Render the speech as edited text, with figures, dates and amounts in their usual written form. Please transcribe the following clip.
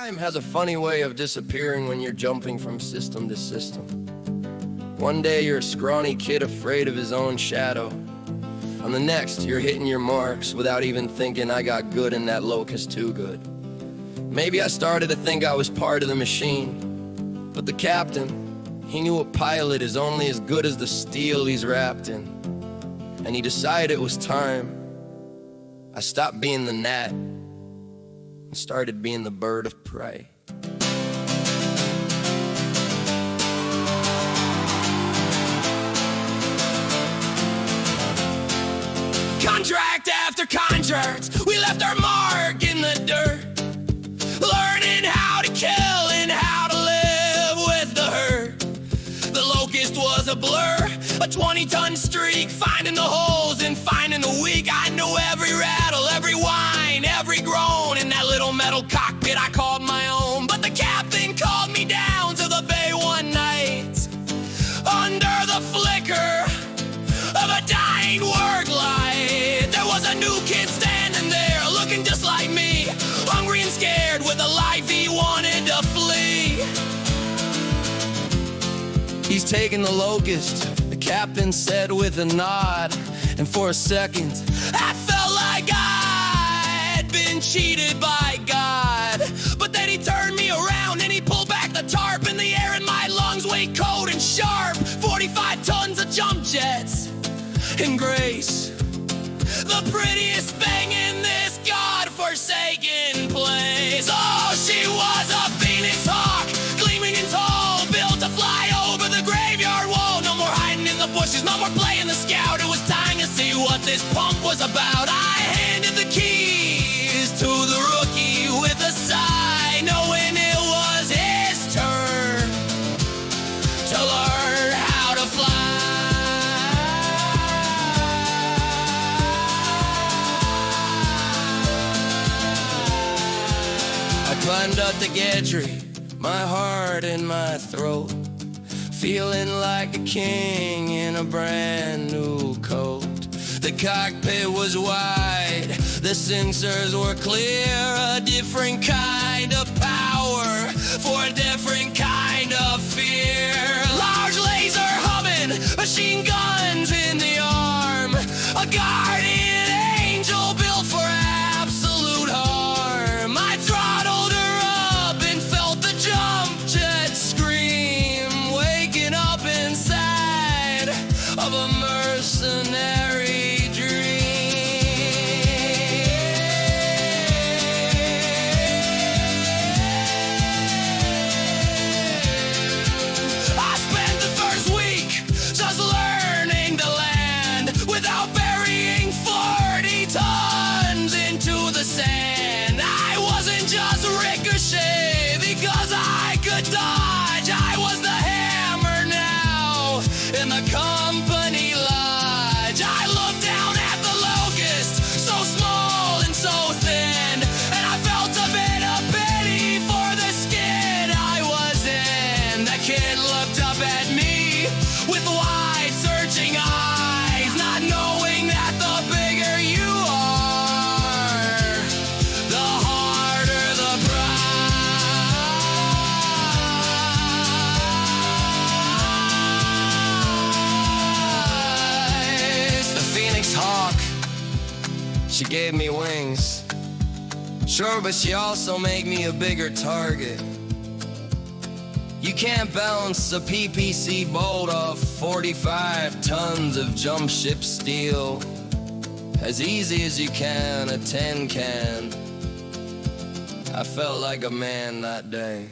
Time has a funny way of disappearing when you're jumping from system to system. One day you're a scrawny kid afraid of his own shadow. On the next, you're hitting your marks without even thinking I got good in that Locust too good. Maybe I started to think I was part of the machine, but the captain, he knew a pilot is only as good as the steel he's wrapped in. And he decided it was time. I stopped being the gnat and started being the bird of prey. Contract after contract, we left our mark in the dirt, learning how to kill and how to live with the hurt. The Locust was a blur, a 20-ton streak, finding the holes and finding the weak. I knew every rattle, every whine, every groan in that little metal cockpit I called my own. But the captain called me down to the bay one night, under the flicker of a dying work light. There was a new kid standing there, looking just like me, hungry and scared with a life he wanted to flee. He's taking the Locust, the captain said with a nod. And for a second, I felt like I'd been cheated by God. But then he turned me around and he pulled back the tarp, in the air in my lungs weighed cold and sharp, 45 tons of jump jets and grace, the prettiest thing in this God-forsaken place. Oh, she was a phoenix hawk, gleaming and tall, built to fly over the graveyard wall. No more hiding in the bushes, no more playing the scout. It was time to see what this pump was about. I handed the keys to the rookie with a sigh, knowing it was his turn to learn how to fly. Climbed up the gantry, my heart in my throat, feeling like a king in a brand new coat. The cockpit was wide, the sensors were clear, a different kind of power for a different kind of fear. Large laser humming, machine guns in the arm, a guardian angel built for absolute harm. I throttled her up and felt the jump jet scream, waking up inside of a mercenary dream. I spent the first week just learning to land without burying 40 tons into the sand. I wasn't just Ricochet because I could dodge. I was the hammer now in the company lodge. I looked down at the Locust, so small and so thin, and I felt a bit of pity for the skid I was in. That kid looked up at me with wide searching eyes, not knowing that the bigger you are, the harder the prize. The Phoenix Hawk, she gave me wings, sure, but she also made me a bigger target. You can't bounce a PPC bolt off 45 tons of jump ship steel as easy as you can a tin can. I felt like a man that day.